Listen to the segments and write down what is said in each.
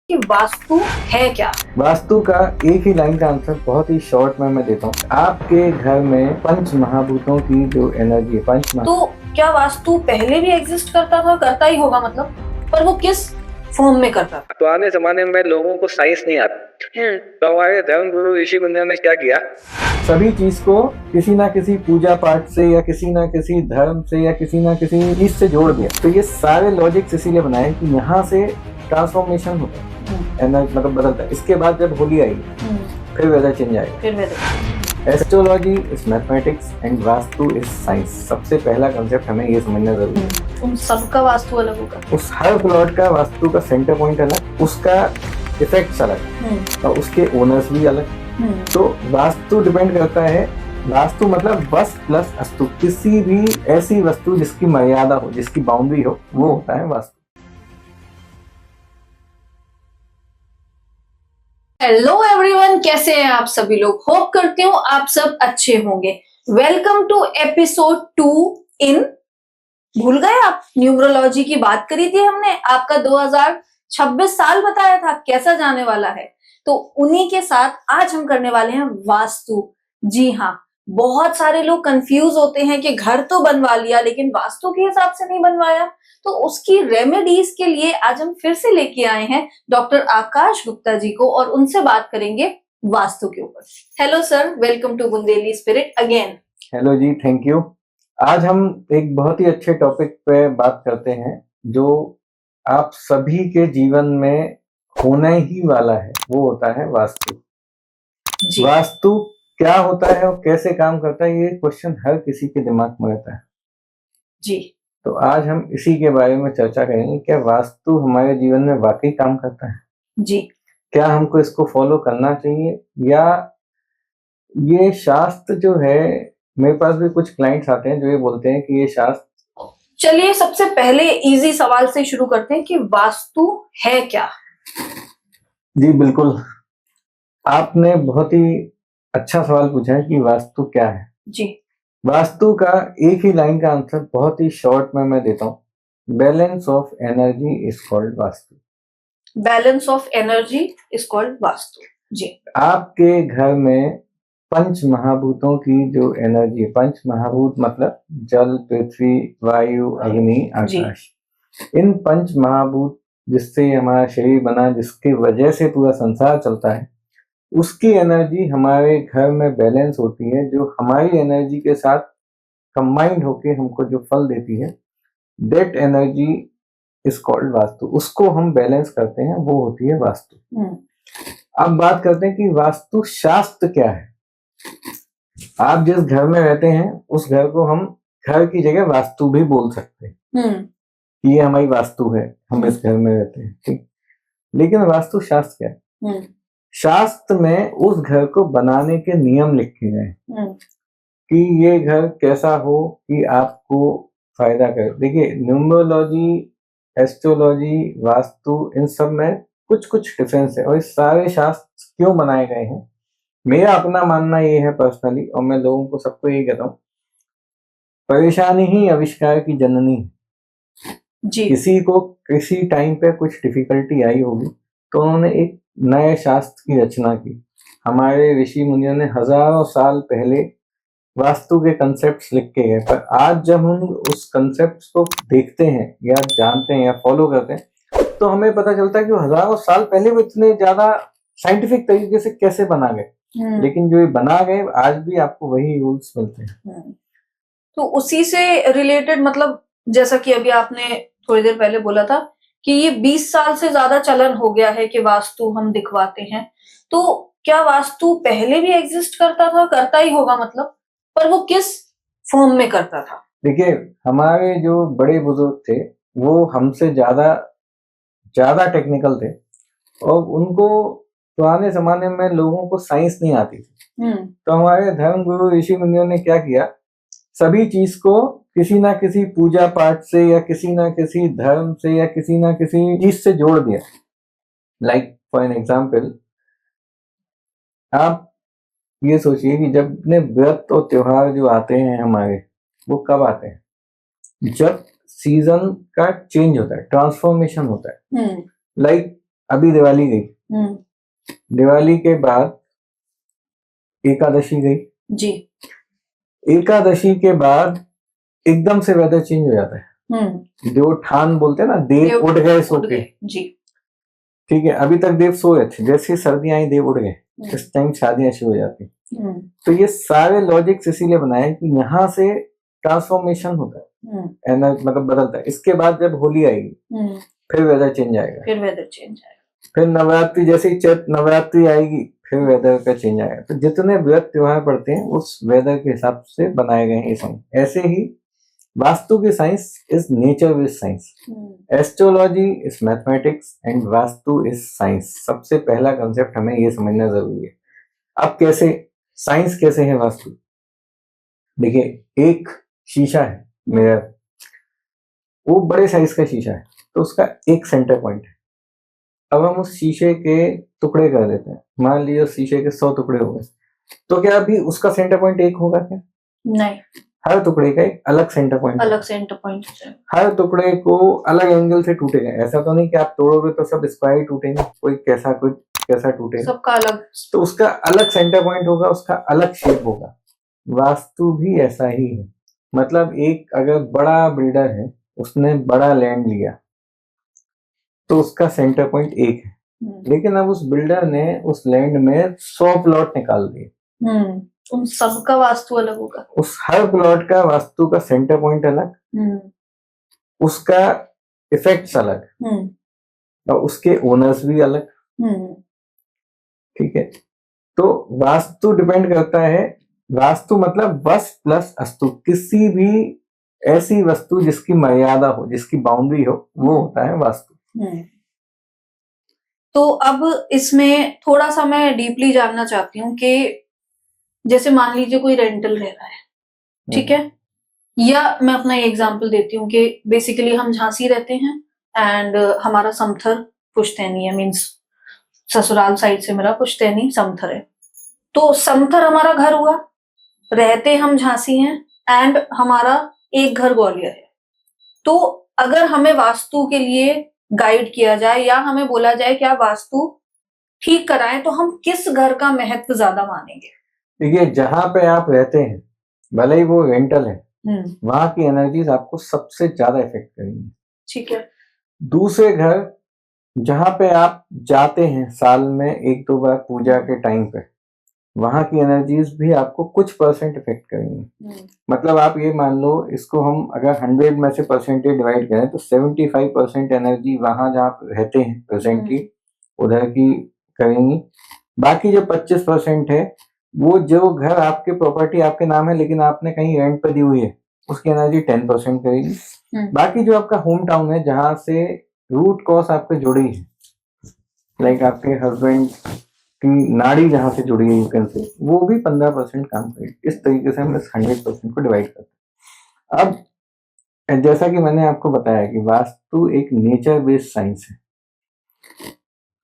कि वास्तु है क्या? वास्तु का एक ही लाइन का आंसर बहुत ही शॉर्ट में मैं देता हूँ। आपके घर में पंच महाभूतों की जो एनर्जी है, तो क्या वास्तु पहले भी एग्जिस्ट करता था? करता ही होगा मतलब, पर वो किस फॉर्म में करता था? पुराने जमाने में लोगों को साइंस नहीं आती, तो हमारे धर्म गुरु ऋषि मुनियों ने क्या किया, सभी चीज को किसी ना किसी पूजा पाठ से या किसी ना किसी धर्म से या किसी ना किसी चीज से जोड़ दिया। तो ये सारे लॉजिक्स इसीलिए बनाए कि यहाँ से ट्रांसफॉर्मेशन होता है, एनर्जी मतलब बदलता है। इसके बाद जब होली आई फिर वेदर चेंज आएगा। Astrology is mathematics and vastu is science. सबसे पहला कंसेप्ट हमें ये समझना जरूरी है। उन सबका वास्तु अलग होगा, उस हर प्लॉट का वास्तु का सेंटर पॉइंट अलग, उसका इफेक्ट्स अलग और उसके ओनर्स भी अलग। तो वास्तु डिपेंड करता है, वास्तु मतलब वस प्लस अस्तु, किसी भी ऐसी वस्तु जिसकी मर्यादा हो, जिसकी बाउंड्री हो, वो होता है वास्तु। हेलो एवरीवन, कैसे हैं आप सभी लोग? होप करती हूँ आप सब अच्छे होंगे। वेलकम टू एपिसोड 2 इन, भूल गए आप? न्यूमरोलॉजी की बात करी थी हमने, आपका 2026 साल बताया था कैसा जाने वाला है। तो उन्हीं के साथ आज हम करने वाले हैं वास्तु। जी हाँ, बहुत सारे लोग कंफ्यूज होते हैं कि घर तो बनवा लिया लेकिन वास्तु के हिसाब से नहीं बनवाया। तो उसकी रेमेडीज के लिए आज हम फिर से लेके आए हैं डॉक्टर आकाश गुप्ता जी को और उनसे बात करेंगे वास्तु के ऊपर। Hello sir, welcome to Bundeli spirit again. Hello जी, थैंक यू। आज हम एक बहुत ही अच्छे टॉपिक पे बात करते हैं जो आप सभी के जीवन में होने ही वाला है, वो होता है वास्तु। वास्तु क्या होता है और कैसे काम करता है, ये क्वेश्चन हर किसी के दिमाग में रहता है जी। तो आज हम इसी के बारे में चर्चा करेंगे। क्या वास्तु हमारे जीवन में वाकई काम करता है? जी। क्या हमको इसको फॉलो करना चाहिए, या ये शास्त्र जो है, मेरे पास भी कुछ क्लाइंट्स आते हैं जो ये बोलते हैं कि ये शास्त्र। चलिए सबसे पहले इजी सवाल से शुरू करते हैं कि वास्तु है क्या? जी बिल्कुल, आपने बहुत ही अच्छा सवाल पूछा है कि वास्तु क्या है। जी। वास्तु का एक ही लाइन का आंसर बहुत ही शॉर्ट में मैं देता हूँ। Balance of energy is called vastu. Balance of energy is called vastu. जी। आपके घर में पंच महाभूतों की जो एनर्जी है, पंच महाभूत मतलब जल, पृथ्वी, वायु, अग्नि, आकाश, इन पंच महाभूत जिससे हमारा शरीर बना, जिसकी वजह से पूरा संसार चलता है, उसकी एनर्जी हमारे घर में बैलेंस होती है, जो हमारी एनर्जी के साथ कंबाइंड होके हमको जो फल देती है, that energy is called vastu. उसको हम बैलेंस करते हैं, वो होती है वास्तु। अब बात करते हैं कि वास्तु शास्त्र क्या है। आप जिस घर में रहते हैं उस घर को हम घर की जगह वास्तु भी बोल सकते हैं कि ये हमारी वास्तु है, हम इस घर में रहते हैं, ठीक। लेकिन वास्तु शास्त्र क्या है? शास्त्र में उस घर को बनाने के नियम लिखे गए कि ये घर कैसा हो कि आपको फायदा करे। देखिए, न्यूमरोलॉजी, एस्ट्रोलॉजी, वास्तु, इन सब में कुछ कुछ डिफरेंस है और इस सारे शास्त्र क्यों बनाए गए हैं, मेरा अपना मानना ये है पर्सनली, और मैं लोगों को सबको यही कहता हूँ, परेशानी ही आविष्कार की जननी जी। किसी को किसी टाइम पे कुछ डिफिकल्टी आई होगी तो उन्होंने एक नए शास्त्र की रचना की। हमारे ऋषि मुनियों ने हजारों साल पहले वास्तु के कंसेप्ट्स लिख के गए, पर आज जब हम उस कंसेप्ट्स को देखते हैं या जानते हैं या फॉलो करते हैं तो हमें पता चलता है कि हजारों साल पहले वो इतने ज्यादा साइंटिफिक तरीके से कैसे बना गए, लेकिन जो ये बना गए आज भी आपको वही रूल्स मिलते हैं। तो उसी से रिलेटेड, मतलब जैसा कि अभी आपने थोड़ी देर पहले बोला था कि ये 20 साल से ज्यादा चलन हो गया है कि वास्तु हम दिखवाते हैं, तो क्या वास्तु पहले भी एग्जिस्ट करता था? करता ही होगा मतलब, पर वो किस फॉर्म में करता था? देखिए, हमारे जो बड़े बुजुर्ग थे वो हमसे ज्यादा टेक्निकल थे और उनको पुराने जमाने में लोगों को साइंस नहीं आती थी। तो हमारे धर्म गुरु ऋषि मुनियों ने क्या किया, सभी चीज को किसी ना किसी पूजा पाठ से या किसी ना किसी धर्म से या किसी ना किसी चीज से जोड़ दिया। लाइक फॉर एन एग्जाम्पल, आप ये सोचिए कि जब अपने व्रत और त्योहार जो आते हैं हमारे, वो कब आते हैं? जब सीजन का चेंज होता है, ट्रांसफॉर्मेशन होता है। लाइक अभी दिवाली गई, दिवाली के बाद एकादशी गई, जी। एकादशी के बाद एकदम से वेदर चेंज हो जाता है। देव ठान बोलते हैं ना, देव उठ गए सो के। जी। ठीक है, अभी तक देव सो रहे थे, जैसे ही सर्दियां आई देव उठ गए, इस टाइम शादियां शुरू हो जाती। तो ये सारे लॉजिक्स इसीलिए बनाए कि यहाँ से ट्रांसफॉर्मेशन होता है, एनर्जी मतलब बदलता है। इसके बाद जब होली आएगी फिर वेदर चेंज आएगा, फिर नवरात्रि, जैसे ही चैत नवरात्रि आएगी फिर वेदर का चेंज आएगा। तो जितने व्रत त्योहार पड़ते हैं उस वेदर के हिसाब से बनाए गए हैं ये साइंस। ऐसे ही वास्तु की science is nature with science, astrology is mathematics and vastu is science. सबसे पहला कंसेप्ट हमें ये समझना जरूरी है। अब कैसे साइंस कैसे है वास्तु? देखिए, एक शीशा है मिरर, वो बड़े साइज का शीशा है, तो उसका एक सेंटर पॉइंट है। अब हम उस शीशे के टुकड़े कर देते हैं, मान लीजिए शीशे के 100 टुकड़े हो गए, तो क्या अभी उसका सेंटर पॉइंट एक होगा क्या? नहीं, हर टुकड़े का एक अलग सेंटर पॉइंट, हर टुकड़े को अलग एंगल से टूटेगा। ऐसा तो नहीं कि आप तोड़ोगे तो सब स्क्वायर टूटेंगे, कोई कैसा टूटेगा, सबका अलग, तो उसका अलग सेंटर पॉइंट होगा, उसका अलग शेप होगा। वास्तु भी ऐसा ही है। मतलब एक अगर बड़ा बिल्डर है, उसने बड़ा लैंड लिया तो उसका सेंटर पॉइंट एक है, लेकिन अब उस बिल्डर ने उस लैंड में 100 प्लॉट निकाल दिए, उन सबका वास्तु अलग होगा, उस हर प्लॉट का वास्तु का सेंटर पॉइंट अलग, उसका इफेक्ट्स अलग, और उसके ओनर्स भी अलग। ठीक है, तो वास्तु डिपेंड करता है, वास्तु मतलब वस प्लस अस्तु, किसी भी ऐसी वस्तु जिसकी मर्यादा हो, जिसकी बाउंड्री हो, वो होता है वास्तु। तो अब इसमें थोड़ा सा मैं डीपली जानना चाहती हूँ कि जैसे मान लीजिए कोई रेंटल रह रहा है, ठीक है, या मैं अपना एग्जांपल देती हूँ कि बेसिकली हम झांसी रहते हैं एंड हमारा समथर पुश्तैनी है, मीन्स ससुराल साइड से मेरा पुश्तैनी समथर है। तो समथर हमारा घर हुआ, रहते हम झांसी हैं एंड हमारा एक घर ग्वालियर है। तो अगर हमें वास्तु के लिए गाइड किया जाए या हमें बोला जाए कि आप वास्तु ठीक कराएं, तो हम किस घर का महत्व ज्यादा मानेंगे? देखिए, जहां पे आप रहते हैं, भले ही वो रेंटल है, वहां की एनर्जीज आपको सबसे ज्यादा इफेक्ट करेंगी। ठीक है। दूसरे घर जहां पे आप जाते हैं साल में 1-2 बार पूजा के टाइम पे, वहां की एनर्जीज भी आपको कुछ परसेंट इफेक्ट करेंगी। मतलब आप ये मान लो, इसको हम अगर 100 में से परसेंटेज डिवाइड करें तो 75% एनर्जी वहां जहाँ आप रहते हैं प्रेजेंटली उधर की करेंगी। बाकी जो 25% है, वो जो घर आपके प्रॉपर्टी आपके नाम है लेकिन आपने कहीं रेंट पे दी हुई है, उसकी एनर्जी 10% करेगी। बाकी जो आपका होम टाउन है, जहां से रूट कॉज आपके जुड़ी है, लाइक आपके हस्बैंड की नाड़ी जहां से जुड़ी है, यू कैन से, वो भी 15% काम करेगी। इस तरीके से हम इस 100% को डिवाइड करते हैं। अब जैसा कि मैंने आपको बताया कि वास्तु एक नेचर बेस्ड साइंस है,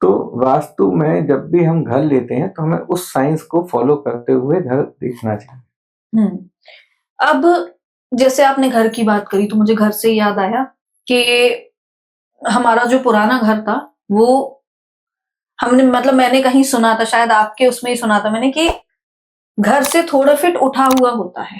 तो वास्तु में जब भी हम घर लेते हैं तो हमें उस साइंस को फॉलो करते हुए घर देखना चाहिए। अब जैसे आपने घर की बात करी तो मुझे घर से याद आया कि हमारा जो पुराना घर था, वो हमने मतलब मैंने कहीं सुना था, शायद आपके उसमें ही सुना था मैंने, कि घर से थोड़ा फीट उठा हुआ होता है।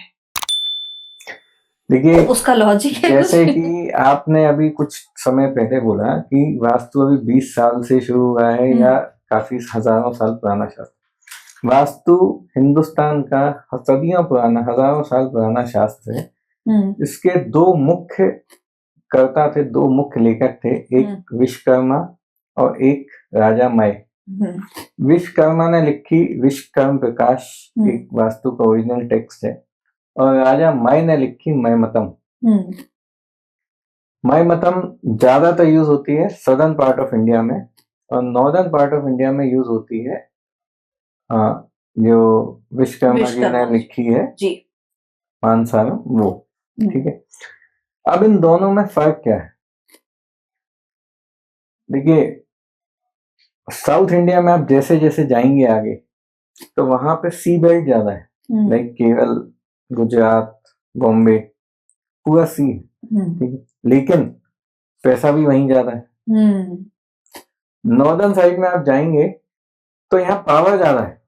देखिए, तो उसका लॉजिक है जैसे कि आपने अभी कुछ समय पहले बोला कि वास्तु अभी 20 साल से शुरू हुआ है या काफी हजारों साल पुराना शास्त्र। वास्तु हिंदुस्तान का सदियों पुराना, हजारों साल पुराना शास्त्र है। इसके दो मुख्य कर्ता थे, दो मुख्य लेखक थे, एक विश्वकर्मा और एक राजा मय। विश्वकर्मा ने लिखी विश्वकर्म प्रकाश, एक वास्तु का ओरिजिनल टेक्स्ट है, और राजा मय ने लिखी मयमतम। मयमतम ज्यादातर यूज होती है सदर्न पार्ट ऑफ इंडिया में, और नॉर्दर्न पार्ट ऑफ इंडिया में यूज होती है जो विश्वकर्मा जी ने लिखी है जी, मानसारम, वो। ठीक है, अब इन दोनों में फर्क क्या है? देखिए, साउथ इंडिया में आप जैसे जैसे जाएंगे आगे तो वहां पे सी बेल्ट ज्यादा है, लाइक केरल, गुजरात, बॉम्बे, पूरा सी है। ठीक है, लेकिन पैसा भी वहीं ज्यादा है। नॉर्दर्न साइड में आप जाएंगे तो यहाँ पावर ज्यादा है।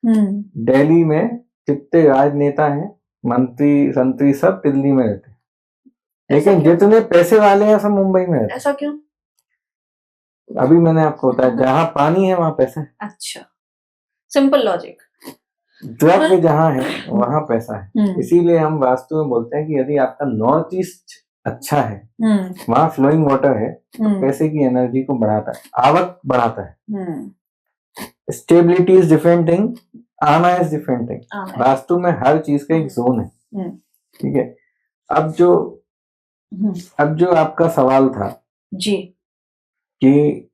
दिल्ली में जितने राजनेता हैं, मंत्री संतरी, सब दिल्ली में रहते हैं, लेकिन जितने पैसे वाले हैं सब मुंबई में रहते हैं। ऐसा क्यों? अभी मैंने आपको बताया, जहाँ पानी है वहां पैसा है। अच्छा, सिंपल लॉजिक। ड्रग जहाँ है वहां पैसा है। इसीलिए हम वास्तु में बोलते हैं कि यदि आपका नॉर्थ ईस्ट अच्छा है, वहां फ्लोइंग वाटर है, तो पैसे की एनर्जी को बढ़ाता है, आवक बढ़ाता है। स्टेबिलिटी इज डिफरेंट थिंग, आना इज डिफरेंट थिंग। वास्तु में हर चीज का एक जोन है, ठीक है। अब जो आपका सवाल था जी कि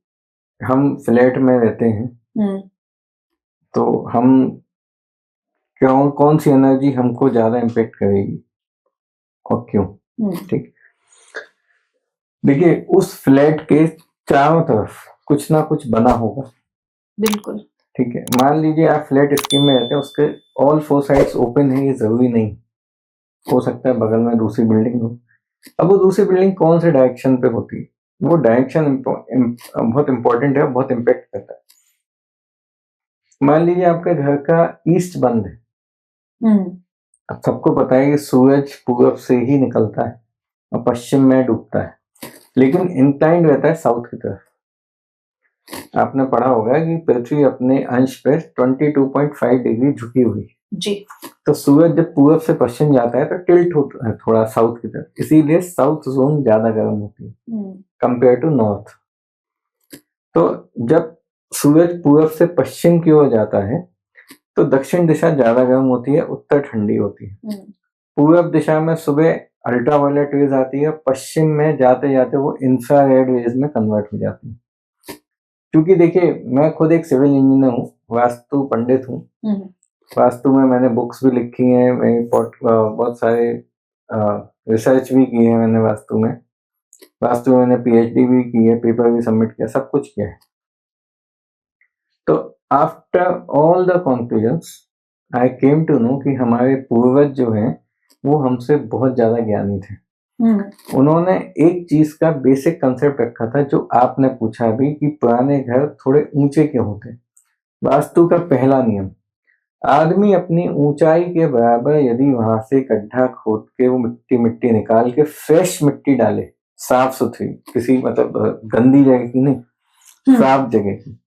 हम फ्लैट में रहते हैं, तो हम कौन सी एनर्जी हमको ज्यादा इम्पेक्ट करेगी और क्यों, ठीक। देखिए, उस फ्लैट के चारों तरफ कुछ ना कुछ बना होगा, बिल्कुल, ठीक है। मान लीजिए आप फ्लैट स्कीम में रहते हैं, उसके ऑल 4 साइड्स ओपन है, ये जरूरी नहीं, हो सकता है बगल में दूसरी बिल्डिंग हो। अब वो दूसरी बिल्डिंग कौन से डायरेक्शन पे होती है, वो डायरेक्शन बहुत इंपॉर्टेंट है, बहुत इम्पेक्ट करता है। मान लीजिए आपके घर का ईस्ट बंद है, अब सबको पता है कि सूरज पूरब से ही निकलता है और पश्चिम में डूबता है, लेकिन इंक्लाइंड रहता है साउथ की तरफ। आपने पढ़ा होगा कि पृथ्वी अपने अंश पे 22.5 डिग्री झुकी हुई जी। तो सूरज जब पूरब से पश्चिम जाता है तो टिल्ट होता है थोड़ा साउथ की तरफ, इसीलिए साउथ जोन ज्यादा गर्म होती है कंपेयर टू नॉर्थ। तो जब सूरज पूरब से पश्चिम की ओर जाता है तो दक्षिण दिशा ज्यादा गर्म होती है, उत्तर ठंडी होती है। पूरब दिशा में सुबह अल्ट्रावायलेट रेज आती है, पश्चिम में जाते जाते वो इंफ्रारेड रेज में कन्वर्ट हो जाती है। क्योंकि देखिए, मैं खुद एक सिविल इंजीनियर हूँ, वास्तु पंडित हूँ, वास्तु में मैंने बुक्स भी लिखी हैं, बहुत सारे रिसर्च भी की है मैंने वास्तु में मैंने पीएचडी भी की है, पेपर भी सबमिट किया, सब कुछ किया है। तो after all the conclusions I came to know कि हमारे पूर्वज जो हैं वो हमसे बहुत ज्यादा ज्ञानी थे। उन्होंने एक चीज का बेसिक कंसेप्ट रखा था, जो आपने पूछा भी कि पुराने घर थोड़े ऊंचे क्यों होते। वास्तु का पहला नियम, आदमी अपनी ऊंचाई के बराबर यदि वहां से गड्ढा खोद के वो मिट्टी निकाल के फ्रेश मिट्टी डाले, साफ सुथरी, किसी मतलब गंदी जगह की नहीं, साफ जगह की,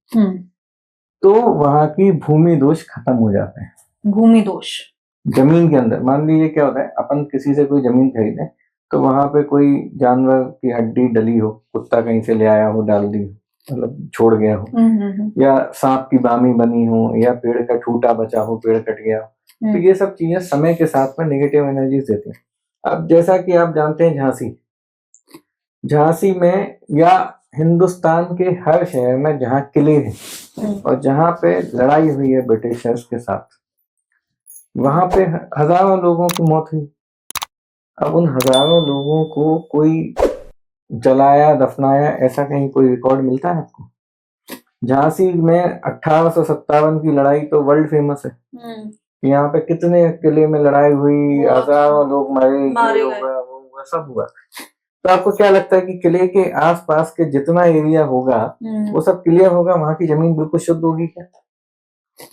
तो वहां की भूमि दोष खत्म हो जाते हैं। भूमि दोष जमीन के अंदर, मान लीजिए क्या होता है, अपन किसी से कोई जमीन खरीदे तो वहां पे कोई जानवर की हड्डी डली हो, कुत्ता कहीं से ले आया हो, डाल दी, मतलब छोड़ गया हो, या सांप की बामी बनी हो, या पेड़ का ठूटा बचा हो, पेड़ कट गया हो, तो ये सब चीजें समय के साथ में नेगेटिव एनर्जीज देती हैं। अब जैसा कि आप जानते हैं, झांसी में या हिंदुस्तान के हर शहर में जहाँ किले हैं और जहाँ पे लड़ाई हुई है ब्रिटिशर्स के साथ, वहां पे हजारों लोगों की मौत हुई। अब उन हजारों लोगों को कोई जलाया दफनाया, ऐसा कहीं कोई रिकॉर्ड मिलता है आपको? झांसी में 1857 की लड़ाई तो वर्ल्ड फेमस है, यहाँ पे कितने किले में लड़ाई हुई, हजारों लोग मारे गए, सब हुआ। तो आपको क्या लगता है कि किले के आसपास के जितना एरिया होगा वो सब क्लियर होगा, वहां की जमीन बिल्कुल शुद्ध होगी क्या?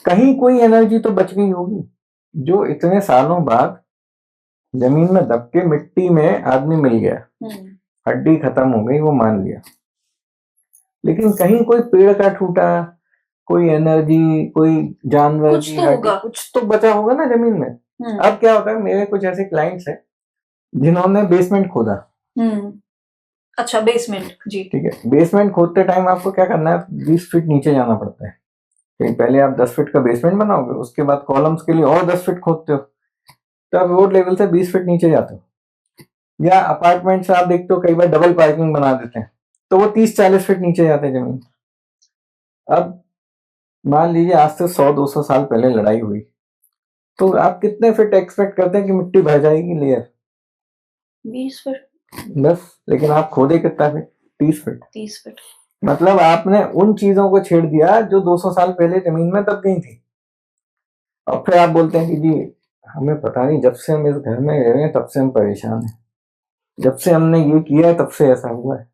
कहीं कोई एनर्जी तो बच गई होगी, जो इतने सालों बाद जमीन में दब के मिट्टी में आदमी मिल गया, हड्डी खत्म हो गई, वो मान लिया, लेकिन कहीं कोई पेड़ का टूटा, कोई एनर्जी, कोई जानवर की हड्डी, कुछ तो बचा होगा ना जमीन में। अब क्या होता है, मेरे कुछ ऐसे क्लाइंट्स हैं जिन्होंने बेसमेंट खोदा। अच्छा, बेसमेंट, जी ठीक है। बेसमेंट खोदते टाइम आपको क्या करना है, 20 फीट नीचे जाना पड़ता है, क्योंकि पहले आप 10 फीट का बेसमेंट बनाओगे, उसके बाद कॉलम्स के लिए और 10 फीट खोदते हो, तो आप रोड लेवल से 20 फीट नीचे जाते हो। या अपार्टमेंट से आप देखते हो कई बार डबल पार्किंग बना देते हैं, तो वो 30-40 फीट नीचे जाते हैं जमीन। अब मान लीजिए आज से 100-200 साल पहले लड़ाई हुई, तो आप कितने फीट एक्सपेक्ट करते हैं कि मिट्टी भर जाएगी लेयर? 20 फीट बस। लेकिन आप खोदे कितना फीट? 30 फीट। 30 फीट। मतलब आपने उन चीजों को छेड़ दिया जो 200 साल पहले जमीन में दब गई थी, और फिर आप बोलते हैं कि जी हमें पता नहीं, जब से हम इस घर में रह रहे हैं तब से हम परेशान हैं, जब से हमने ये किया है तब से ऐसा हुआ है।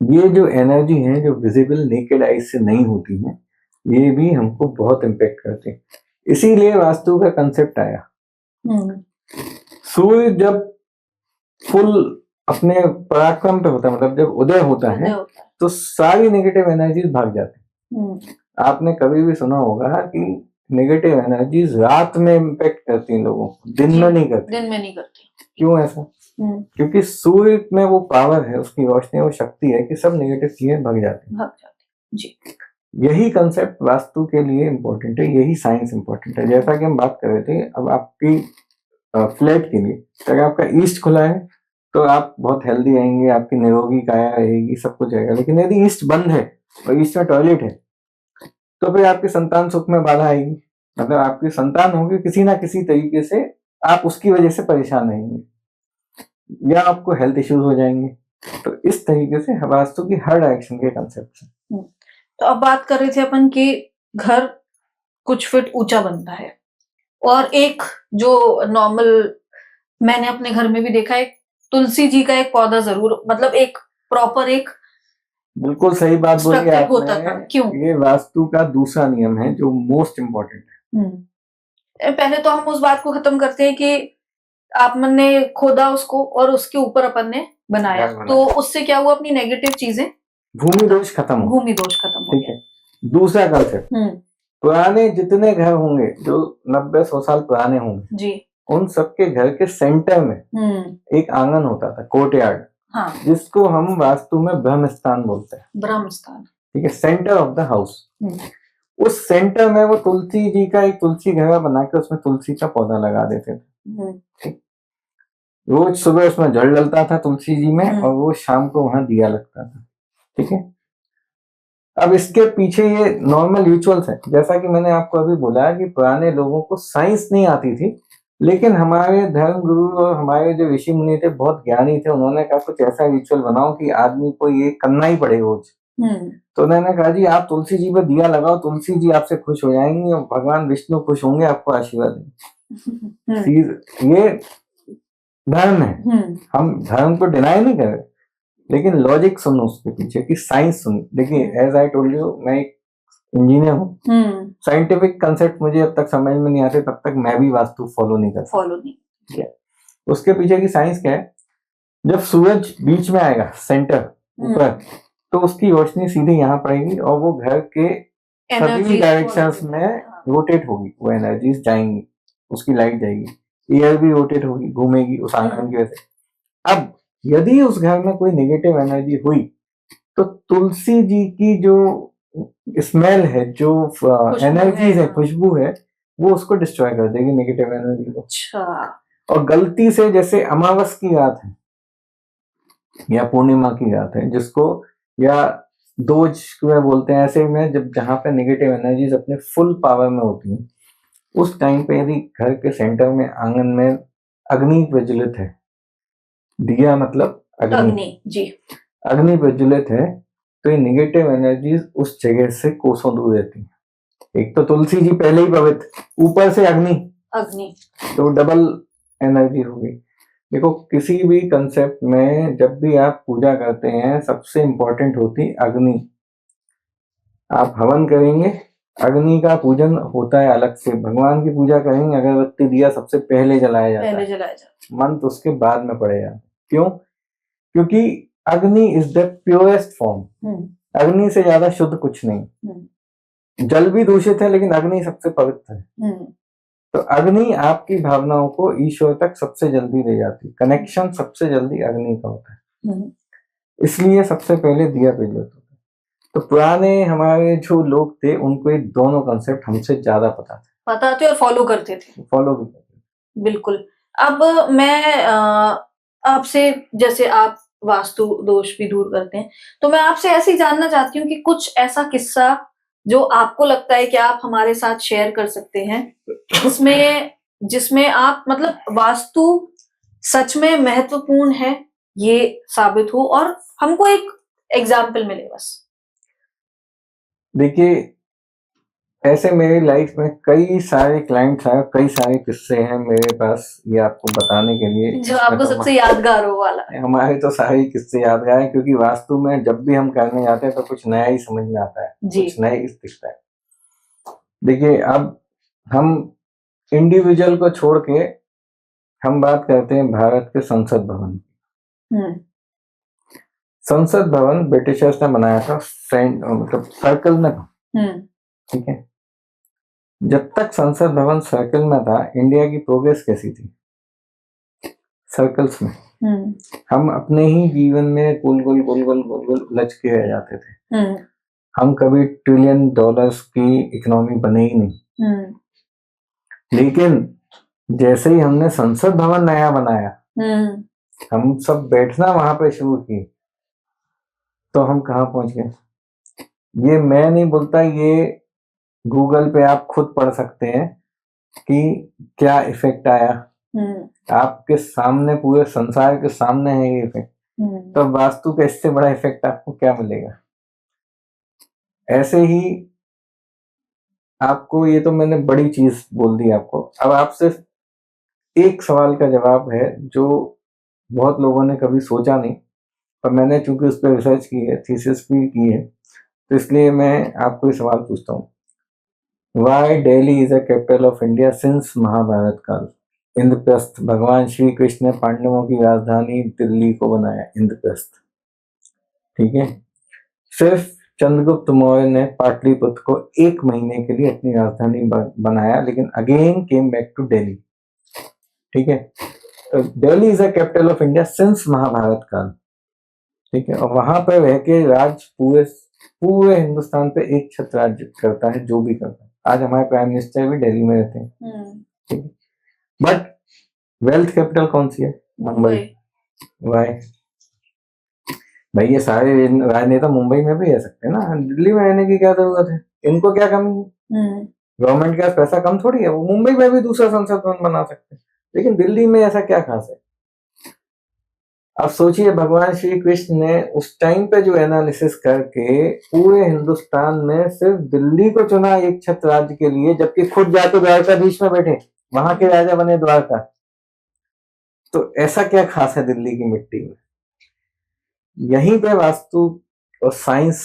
ये जो एनर्जी है जो विजिबल नेकेड आइज से नहीं होती है, ये भी हमको बहुत इम्पेक्ट करते हैं। इसीलिए वास्तु का कंसेप्ट आया। सूर्य जब फुल अपने पराक्रम पे होता है, मतलब जब उदय होता है तो सारी नेगेटिव एनर्जीज भाग जाती है। आपने कभी भी सुना होगा कि नेगेटिव एनर्जीज रात में इम्पेक्ट करती हैं लोगों को, दिन में नहीं करती। क्यों ऐसा? क्योंकि सूर्य में वो पावर है, उसकी रोशनी, वो शक्ति है कि सब नेगेटिव चीजें भाग जाती हैं। जी। यही कंसेप्ट वास्तु के लिए इम्पोर्टेंट है, यही साइंस इम्पोर्टेंट है। जैसा कि हम बात कर रहे थे, अब आपकी फ्लैट के लिए अगर आपका ईस्ट खुला है तो आप बहुत हेल्दी रहेंगे, आपकी निरोगी काया रहेगी, सब कुछ रहेगा। लेकिन यदि ईस्ट बंद है और ईस्ट में टॉयलेट है तो फिर आपकी संतान सुख में बाधा आएगी, मतलब आपकी संतान होगी किसी ना किसी तरीके से, आप उसकी वजह से परेशान रहेंगे या आपको हेल्थ इश्यूज हो जाएंगे। तो इस तरीके से वास्तु की हर डायरेक्शन के कंसेप्ट हैं। तो अब बात कर रहे थे अपन कि घर कुछ फीट ऊंचा बनता है, और एक जो नॉर्मल मैंने अपने घर में भी देखा है, तुलसी जी का एक पौधा जरूर, मतलब एक प्रॉपर एक बिल्कुल सही बात बोली आपने। होता था। क्यों? ये वास्तु का दूसरा नियम है जो मोस्ट इम्पोर्टेंट है। पहले तो हम उस बात को खत्म करते हैं कि आपने ने खोदा उसको और उसके ऊपर अपन ने बनाया, तो उससे क्या हुआ, अपनी नेगेटिव चीजें, भूमि दोष खत्म हो ठीक है। दूसरा कंसेप्ट, पुराने जितने घर होंगे जो 90-100 साल पुराने होंगे जी, उन सबके घर के सेंटर में एक आंगन होता था, कोर्टयार्ड, हाँ, जिसको हम वास्तु में ब्रह्म स्थान बोलते हैं। ब्रह्म स्थान, ठीक है, सेंटर ऑफ द हाउस। उस सेंटर में वो तुलसी जी का एक तुलसी घर बना के उसमें तुलसी का पौधा लगा देते थे। रोज सुबह उसमें जल डलता था तुलसी जी में, और वो शाम को वहां दिया लगता था। ठीक है, अब इसके पीछे ये नॉर्मल रिचुअल्स है। जैसा कि मैंने आपको अभी बोला कि पुराने लोगों को साइंस नहीं आती थी, लेकिन हमारे धर्म गुरु और हमारे जो ऋषि मुनि थे बहुत ज्ञानी थे। उन्होंने कहा कुछ ऐसा रिचुअल बनाओ कि आदमी को ये करना ही पड़े रोज। तो उन्होंने कहा जी आप तुलसी जी पर दिया लगाओ, तुलसी जी आपसे खुश हो जाएंगी और भगवान विष्णु खुश होंगे, आपको आशीर्वाद देंगे। ये धर्म है, हम धर्म को डिनाई नहीं कर रहे, लेकिन लॉजिक सुनो उसके पीछे की, साइंस सुनो। देखिए, एज आई टोल्ड यू, मैं एक इंजीनियर हूँ, साइंटिफिक कंसेप्ट मुझे अब तक समझ में नहीं आते, तब तक मैं भी वास्तु फॉलो नहीं करता। उसके पीछे की साइंस क्या है, जब सूरज बीच में आएगा सेंटर ऊपर, तो उसकी रोशनी सीधे यहाँ पड़ेगी और वो घर के सभी डायरेक्शंस में रोटेट होगी, वो एनर्जीज जाएंगी, उसकी लाइट जाएगी, एयर भी रोटेट होगी, घूमेगी उस आंगन की वजह से। अब यदि उस घर में कोई नेगेटिव एनर्जी हुई तो तुलसी जी की जो स्मेल है, जो एनर्जीज है, खुशबू है, वो उसको डिस्ट्रॉय कर देगी, नेगेटिव एनर्जी को। अच्छा। और गलती से, जैसे अमावस की रात है या पूर्णिमा की रात है, जिसको या दोज में बोलते हैं, ऐसे में जब जहां पे नेगेटिव एनर्जीज अपने फुल पावर में होती हैं, उस टाइम पे यदि घर के सेंटर में आंगन में अग्नि प्रज्वलित है, दिया मतलब अग्नि जी, अग्नि प्रज्वलित है, तो ये नेगेटिव एनर्जीज उस जगह से कोसों दूर रहती है। एक तो तुलसी जी पहले ही पवित्र, ऊपर से अग्नि, तो डबल एनर्जी होगी। देखो, किसी भी कंसेप्ट में जब भी आप पूजा करते हैं, सबसे इंपॉर्टेंट होती अग्नि। आप हवन करेंगे, अग्नि का पूजन होता है अलग से, भगवान की पूजा करेंगे, अगरबत्ती दिया सबसे पहले जलाया जाता है, मंत्र उसके बाद में पड़ेगा। क्यों? क्योंकि अग्नि इज द प्योरेस्ट फॉर्म, अग्नि से ज्यादा शुद्ध कुछ नहीं। जल भी दूषित है, लेकिन अग्नि सबसे पवित्र है। तो अग्नि आपकी भावनाओं को ईश्वर तक सबसे जल्दी ले जाती है, कनेक्शन सबसे जल्दी अग्नि का होता है, इसलिए सबसे पहले दिया प्रज्वलित होता है। तो पुराने हमारे जो लोग थे, उनको ये दोनों कंसेप्ट हमसे ज्यादा पता थे और फॉलो करते थे, बिल्कुल। अब मैं आपसे, जैसे आप वास्तु दोष भी दूर करते हैं, तो मैं आपसे ऐसे ही जानना चाहती हूँ कि कुछ ऐसा किस्सा जो आपको लगता है कि आप हमारे साथ शेयर कर सकते हैं, जिसमें आप, मतलब वास्तु सच में महत्वपूर्ण है ये साबित हो, और हमको एक एग्जाम्पल मिले बस। देखिए, ऐसे मेरी लाइफ में कई सारे क्लाइंट्स आए, कई सारे किस्से हैं मेरे पास ये आपको बताने के लिए। जो आपको तो सबसे यादगार हो वाला। हमारे तो सारे किस्से यादगार हैं, क्योंकि वास्तु में जब भी हम करने जाते हैं तो कुछ नया ही समझ में आता है, जी। कुछ नया ही दिखता है। देखिए, अब हम इंडिविजुअल को छोड़ के हम बात करते हैं भारत के संसद भवन की। संसद भवन ब्रिटिशर्स ने बनाया था, मतलब सर्कल में था, ठीक है। जब तक संसद भवन सर्कल में था, इंडिया की प्रोग्रेस कैसी थी? सर्कल्स में। हम अपने ही जीवन में गोल गोल गोल गोल गोल गोल उलझ के रह जाते थे। हम कभी $1 ट्रिलियन की इकोनॉमी बने ही नहीं। लेकिन जैसे ही हमने संसद भवन नया बनाया, हम सब बैठना वहां पे शुरू किए, तो हम कहाँ पहुंच गए? ये मैं नहीं बोलता, ये गूगल पे आप खुद पढ़ सकते हैं कि क्या इफेक्ट आया। आपके सामने, पूरे संसार के सामने है ये इफेक्ट। तो वास्तु का इससे बड़ा इफेक्ट आपको क्या मिलेगा? ऐसे ही आपको, ये तो मैंने बड़ी चीज बोल दी आपको। अब आप सिर्फ एक सवाल का जवाब है जो बहुत लोगों ने कभी सोचा नहीं, पर मैंने चूंकि उस पर रिसर्च की है, थीसिस भी की है, तो इसलिए मैं आपको ये सवाल पूछता हूँ। Why Delhi is a capital of India since Mahabharata काल? इंद्रप्रस्थ, भगवान श्री कृष्ण ने पांडवों की राजधानी दिल्ली को बनाया, इंद्रप्रस्थ, ठीक है। सिर्फ चंद्रगुप्त मौर्य ने पाटलिपुत्र को 1 महीने के लिए अपनी राजधानी बनाया, लेकिन again came back to Delhi, ठीक है। तो Delhi is a capital of India since Mahabharata काल, ठीक है। और वहां पर रह के राज पूरे हिंदुस्तान पे एक छत राज्य करता है, जो भी करता है। आज हमारे प्राइम मिनिस्टर भी दिल्ली में रहते हैं, ठीक है। बट वेल्थ कैपिटल कौन सी है? मुंबई। वाई? भाई ये सारे राजनेता मुंबई में भी रह सकते हैं ना, दिल्ली में रहने की क्या जरूरत है? इनको क्या कमी है? गवर्नमेंट के पास पैसा कम थोड़ी है, वो मुंबई में भी दूसरा संसद भवन बना सकते हैं, लेकिन दिल्ली में ऐसा क्या खास है? अब सोचिए, भगवान श्री कृष्ण ने उस टाइम पे जो एनालिसिस करके पूरे हिंदुस्तान में सिर्फ दिल्ली को चुना एक छत राज्य के लिए, जबकि खुद जाके द्वारकाधीश में बैठे, वहां के राजा बने द्वारका। तो ऐसा क्या खास है दिल्ली की मिट्टी में? यहीं पे वास्तु और साइंस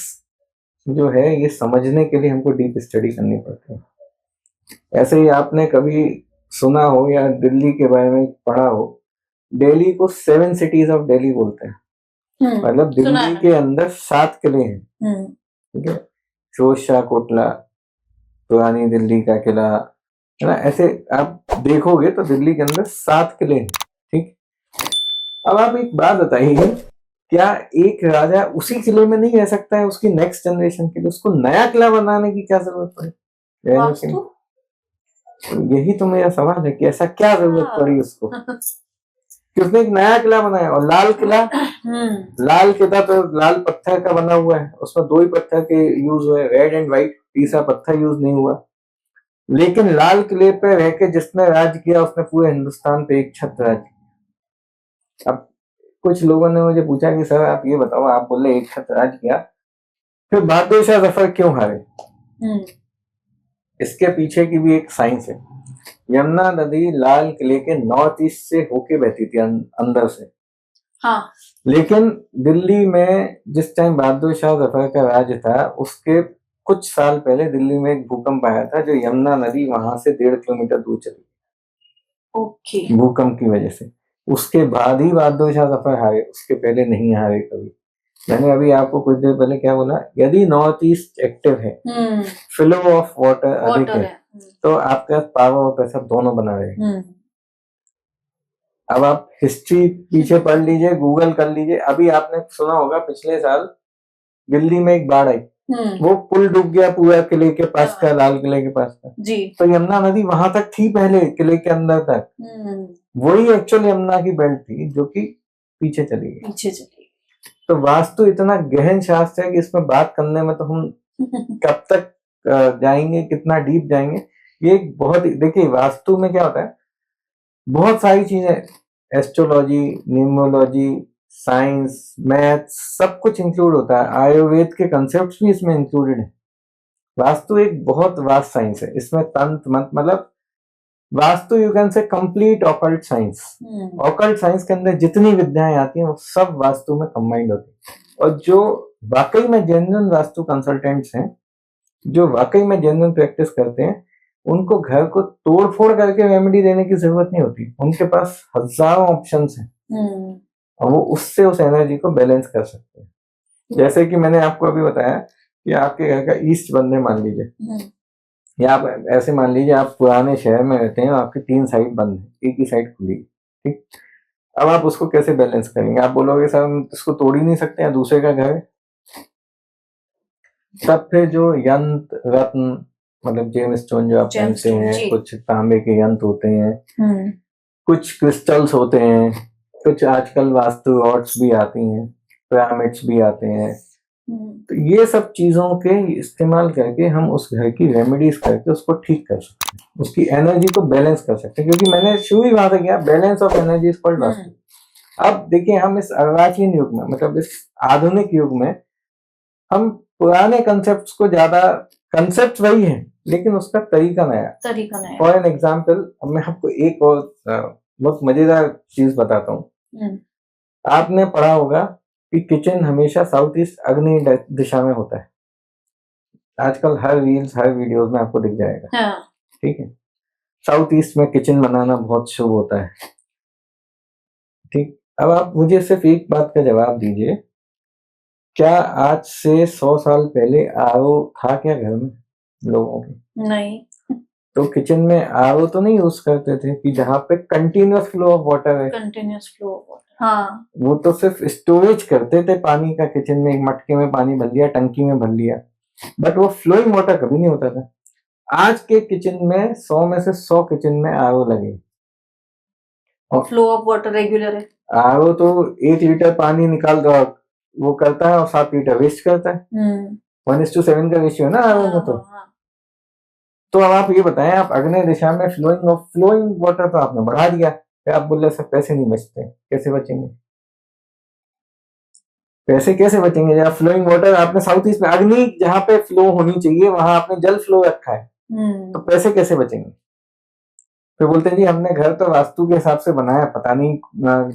जो है, ये समझने के लिए हमको डीप स्टडी करनी पड़ती है। ऐसे ही आपने कभी सुना हो या दिल्ली के बारे में पढ़ा हो, दिल्ली को 7 सिटीज ऑफ दिल्ली बोलते हैं। मतलब दिल्ली के अंदर 7 किले हैं, ठीक है। फिरोजशाह कोटला, पुरानी दिल्ली का किला, है ना। ऐसे आप देखोगे तो दिल्ली के अंदर 7 किले हैं, ठीक। अब आप एक बात बताइए, क्या एक राजा उसी किले में नहीं रह सकता है उसकी नेक्स्ट जनरेशन के लिए? उसको नया किला बनाने की क्या जरूरत पड़ी? यही तो मेरा सवाल है कि ऐसा क्या जरूरत पड़ी उसको कि उसने एक नया किला बनाया। और लाल किला, लाल किला तो लाल पत्थर का बना हुआ है, उसमें 2 ही पत्थर के यूज हुए, रेड एंड व्हाइट, तीसरा पत्थर यूज नहीं हुआ। लेकिन लाल किले पे रह के जिसने राज किया, उसने पूरे हिंदुस्तान पे एक छत राज किया। अब कुछ लोगों ने मुझे पूछा कि सर आप ये बताओ, आप बोले एक छत राज किया, फिर बहादुर शाह जफर क्यों हारे? इसके पीछे की भी एक साइंस है। यमुना नदी लाल किले के नॉर्थ ईस्ट से होके बहती थी अंदर से। हाँ। लेकिन दिल्ली में जिस टाइम बहादुर शाह जफर का राज था, उसके कुछ साल पहले दिल्ली में एक भूकंप आया था, जो यमुना नदी वहां से 1.5 किलोमीटर दूर चली, ओके। भूकंप की वजह से। उसके बाद ही बहादुर शाह जफर हारे, उसके पहले नहीं हारे कभी। मैंने अभी आपको कुछ देर पहले क्या बोला? यदि नॉर्थ ईस्ट एक्टिव है, फ्लो ऑफ वाटर अधिक है, तो आपके पास पावर और पैसा दोनों बना रहे। अब आप हिस्ट्री पीछे पढ़ लीजिए, गूगल कर लीजिए। अभी आपने सुना होगा पिछले साल दिल्ली में एक बाढ़ आई, वो पुल डूब गया पूरा किले के पास का, लाल किले के पास का जी। तो यमुना नदी वहां तक थी पहले, किले के अंदर तक। वही एक्चुअल यमुना की बेल्ट थी, जो कि पीछे चली गई। तो वास्तु इतना गहन शास्त्र है कि इसमें बात करने में तो हम कब तक जाएंगे, कितना डीप जाएंगे। ये बहुत, देखिए वास्तु में क्या होता है, बहुत सारी चीजें, एस्ट्रोलॉजी, न्यूमरोलॉजी, साइंस, मैथ्स, सब कुछ इंक्लूड होता है। आयुर्वेद के कंसेप्ट्स भी इसमें इंक्लूडेड है। वास्तु एक बहुत वास्ट साइंस है, इसमें तंत्र मंत्र मतलब vastu you can say complete occult science. Occult science के अंदर जितनी विद्याएं आती हैं वो सब वास्तु में कंबाइंड होती है। और जो वाकई में जेन्युइन वास्तु कंसल्टेंट्स हैं, जो वाकई में जेन्युइन प्रैक्टिस करते हैं, उनको घर को तोड़ फोड़ करके रेमेडी देने की जरूरत नहीं होती। उनके पास हजारों ऑप्शंस हैं और वो उससे उस एनर्जी को बैलेंस कर सकते हैं। जैसे कि मैंने आपको अभी बताया कि आपके घर का ईस्ट बंद है मान लीजिए, या आप ऐसे मान लीजिए आप पुराने शहर में रहते हैं और आपकी 3 साइड बंद है, एक ही साइड खुली है, ठीक। अब आप उसको कैसे बैलेंस करेंगे? आप बोलोगे सर हम इसको तोड़ ही नहीं सकते हैं, दूसरे का घर है। तब फिर जो यंत्र रत्न मतलब जेम स्टोन जो आप पहनते हैं, कुछ तांबे के यंत्र होते हैं, कुछ क्रिस्टल्स होते हैं, कुछ आजकल वास्तु रॉड्स भी आती हैं, पिरामिड्स भी आते हैं। तो ये सब चीजों के इस्तेमाल करके हम उस घर की रेमेडीज करके उसको ठीक कर सकते हैं, उसकी एनर्जी को बैलेंस कर सकते हैं। क्योंकि मैंने शुरू ही वहां से किया, balance of energy is called vastu. अब देखिए हम इस अर्वाचीन युग में मतलब इस आधुनिक युग में हम पुराने कंसेप्ट को ज्यादा, कंसेप्ट वही है लेकिन उसका तरीका नया। फॉर एन एग्जाम्पल मैं आपको एक और बहुत मजेदार चीज बताता हूँ। आपने पढ़ा होगा कि किचन हमेशा साउथ ईस्ट अग्नि दिशा में होता है। आजकल हर रील्स हर वीडियोस में आपको दिख जाएगा, ठीक है। साउथ ईस्ट में किचन बनाना बहुत शुभ होता है, ठीक। अब आप मुझे सिर्फ एक बात का जवाब दीजिए, क्या आज से 100 साल पहले आरओ था क्या घर में लोगों के? नहीं। तो किचन में आरओ तो नहीं यूज करते थे कि जहाँ पे कंटिन्यूअस फ्लो ऑफ वाटर है, कंटिन्यूअस फ्लो ऑफ वाटर, हाँ। वो तो सिर्फ स्टोरेज करते थे पानी का, किचन में एक मटके में पानी भर लिया, टंकी में भर लिया, बट वो फ्लोइंग वाटर कभी नहीं होता था। आज के किचन में 100 में से 100 किचन में आरओ लगे और फ्लो ऑफ वाटर रेगुलर है। आरओ तो 1 लीटर पानी निकाल दो वो करता है और 7 लीटर वेस्ट करता है। 1:7 का रेशियो है ना आरओ में। तो अब आप ये बताएं, आप अग्नि दिशा में फ्लोइंग वाटर तो आपने बढ़ा दिया, फिर आप बोल रहे सब पैसे नहीं बचते, कैसे बचेंगे? पैसे कैसे बचेंगे जब फ्लोइंग वाटर आपने साउथ ईस्ट में अग्नि जहाँ पे फ्लो होनी चाहिए वहां आपने जल फ्लो रखा है, तो पैसे कैसे बचेंगे? फिर बोलते हैं जी हमने घर तो वास्तु के हिसाब से बनाया, पता नहीं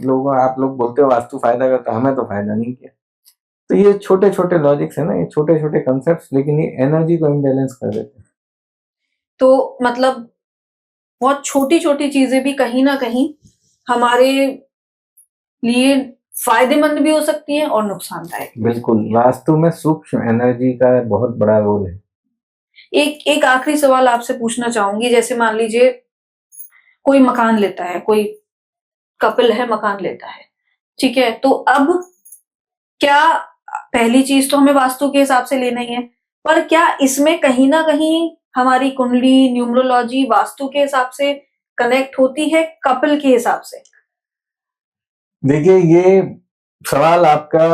लोगों आप लोग बोलते हो वास्तु फायदा करता, हमें तो फायदा नहीं किया। तो ये छोटे छोटे लॉजिक्स है ना, ये छोटे छोटे कंसेप्ट, लेकिन ये एनर्जी को इम्बैलेंस कर देते हैं। तो मतलब बहुत छोटी छोटी चीजें भी कहीं ना कहीं हमारे लिए फायदेमंद भी हो सकती हैं और नुकसानदायक। बिल्कुल, वास्तु में सूक्ष्म एनर्जी का बहुत बड़ा रोल है। एक आखिरी सवाल आपसे पूछना चाहूंगी, जैसे मान लीजिए कोई मकान लेता है, कोई कपल है मकान लेता है, ठीक है, तो अब क्या पहली चीज तो हमें वास्तु के हिसाब से लेना ही है, पर क्या इसमें कहीं ना कहीं हमारी कुंडली न्यूमरोलॉजी वास्तु के हिसाब से कनेक्ट होती है कपल के हिसाब से? देखिए ये सवाल आपका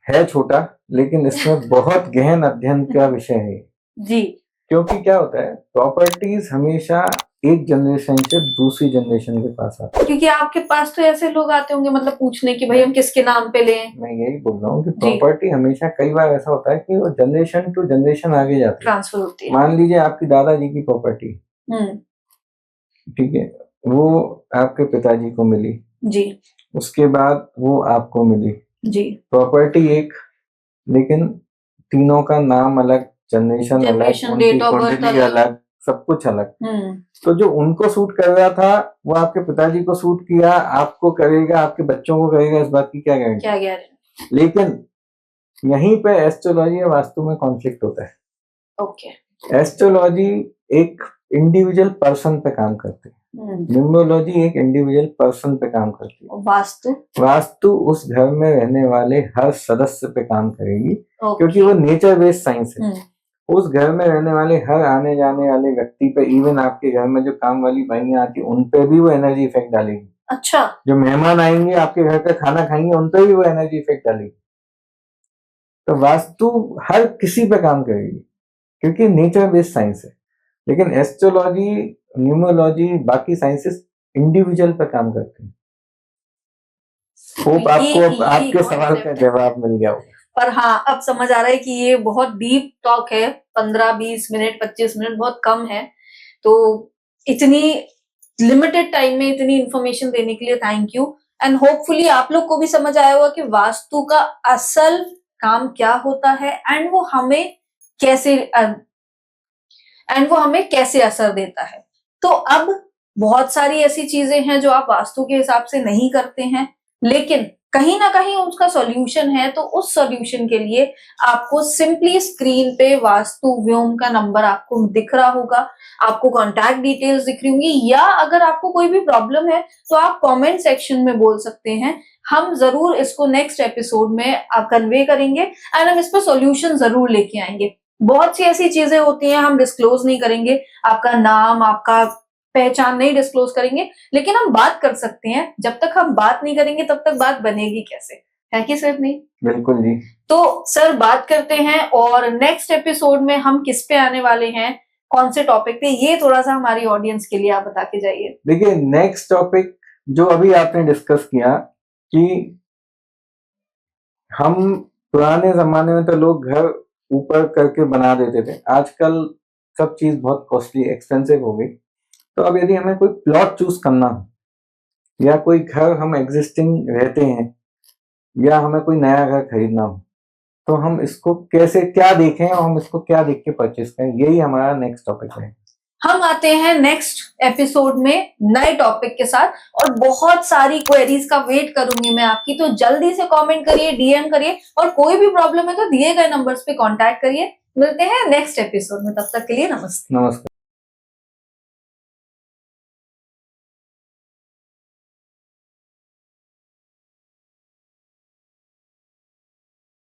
है छोटा, लेकिन इसमें बहुत गहन अध्ययन का विषय है जी। क्योंकि क्या होता है, प्रॉपर्टीज हमेशा एक जनरेशन से दूसरी जनरेशन के पास आते हैं। क्योंकि आपके पास तो ऐसे लोग आते होंगे मतलब पूछने कि भाई हम किसके नाम पे लें। मैं यही बोल रहा हूँ कि प्रॉपर्टी हमेशा कई बार ऐसा होता है कि वो जनरेशन टू जनरेशन आगे जाती है, ट्रांसफर होती है। मान लीजिए आपकी दादाजी की प्रॉपर्टी, ठीक है, वो आपके पिताजी को मिली जी, उसके बाद वो आपको मिली जी, प्रॉपर्टी एक, लेकिन तीनों का नाम अलग, जनरेशन अलग, उनकी कुंडली अलग, सब कुछ अलग। तो जो उनको सूट कर रहा था वो आपके पिताजी को सूट किया, आपको करेगा, आपके बच्चों को करेगा, इस बात की क्या गारंटी? लेकिन यहीं पे एस्ट्रोलॉजी और वास्तु में कॉन्फ्लिक्ट होता है। ओके। एस्ट्रोलॉजी एक इंडिविजुअल पर्सन पे काम करती है, न्यूमरोलॉजी एक इंडिविजुअल पर्सन पे काम करती है, वास्तु उस घर में रहने वाले हर सदस्य पे काम करेगी, क्योंकि वो नेचर बेस्ड साइंस है। उस घर में रहने वाले हर आने जाने वाले व्यक्ति पे, इवन आपके घर में जो काम वाली भाइयां आती है उन पे भी वो एनर्जी इफेक्ट डालेगी। अच्छा। जो मेहमान आएंगे आपके घर का खाना खाएंगे उन पे भी वो एनर्जी इफेक्ट डालेगी। तो वास्तु हर किसी पे काम करेगी क्योंकि नेचर बेस्ड साइंस है, लेकिन एस्ट्रोलॉजी न्यूमरोलॉजी बाकी साइंसेस इंडिविजुअल पे काम करते हैं। होप आपको आपके सवाल का जवाब मिल गया होगा। पर हाँ, अब समझ आ रहा है कि ये बहुत डीप टॉक है, 15-20 मिनट 25 मिनट बहुत कम है। तो इतनी लिमिटेड टाइम में इतनी इंफॉर्मेशन देने के लिए थैंक यू। एंड होपफुली आप लोग को भी समझ आया होगा कि वास्तु का असल काम क्या होता है एंड वो हमें कैसे असर देता है। तो अब बहुत सारी ऐसी चीजें हैं जो आप वास्तु के हिसाब से नहीं करते हैं, लेकिन कहीं ना कहीं उसका सॉल्यूशन है। तो उस सॉल्यूशन के लिए आपको सिंपली स्क्रीन पे वास्तु व्योम का नंबर आपको दिख रहा होगा, आपको कॉन्टैक्ट डिटेल्स दिख रही होंगी, या अगर आपको कोई भी प्रॉब्लम है तो आप कमेंट सेक्शन में बोल सकते हैं। हम जरूर इसको नेक्स्ट एपिसोड में कन्वे करेंगे एंड हम इस पर सॉल्यूशन जरूर लेके आएंगे। बहुत सी ऐसी चीजें होती हैं हम डिस्क्लोज नहीं करेंगे, आपका नाम, आपका पहचान नहीं डिस्क्लोज करेंगे, लेकिन हम बात कर सकते हैं। जब तक हम बात नहीं करेंगे तब तक बात बनेगी कैसे, है कि सर? नहीं, बिल्कुल जी। तो सर बात करते हैं, और नेक्स्ट एपिसोड में हम किस पे आने वाले हैं, कौन से टॉपिक पे, ये थोड़ा सा हमारी ऑडियंस के लिए आप बता के जाइए। देखिए, नेक्स्ट टॉपिक जो अभी आपने डिस्कस किया कि हम पुराने जमाने में तो लोग घर ऊपर करके बना देते थे, आजकल सब चीज बहुत कॉस्टली एक्सपेंसिव हो गई। तो अब यदि हमें कोई प्लॉट चूज करना हो या कोई घर हम एग्जिस्टिंग रहते हैं या हमें कोई नया घर खरीदना हो, तो हम इसको कैसे क्या देखें और हम इसको क्या देख के परचेस करें, यही हमारा नेक्स्ट टॉपिक है। हम आते हैं नेक्स्ट एपिसोड में नए टॉपिक के साथ, और बहुत सारी क्वेरीज का वेट करूंगी मैं आपकी। तो जल्दी से कमेंट करिए, डीएम करिए, और कोई भी प्रॉब्लम है तो दिए गए नंबर्स पे कांटेक्ट करिए। मिलते हैं नेक्स्ट एपिसोड में, तब तक के लिए नमस्ते। नमस्कार।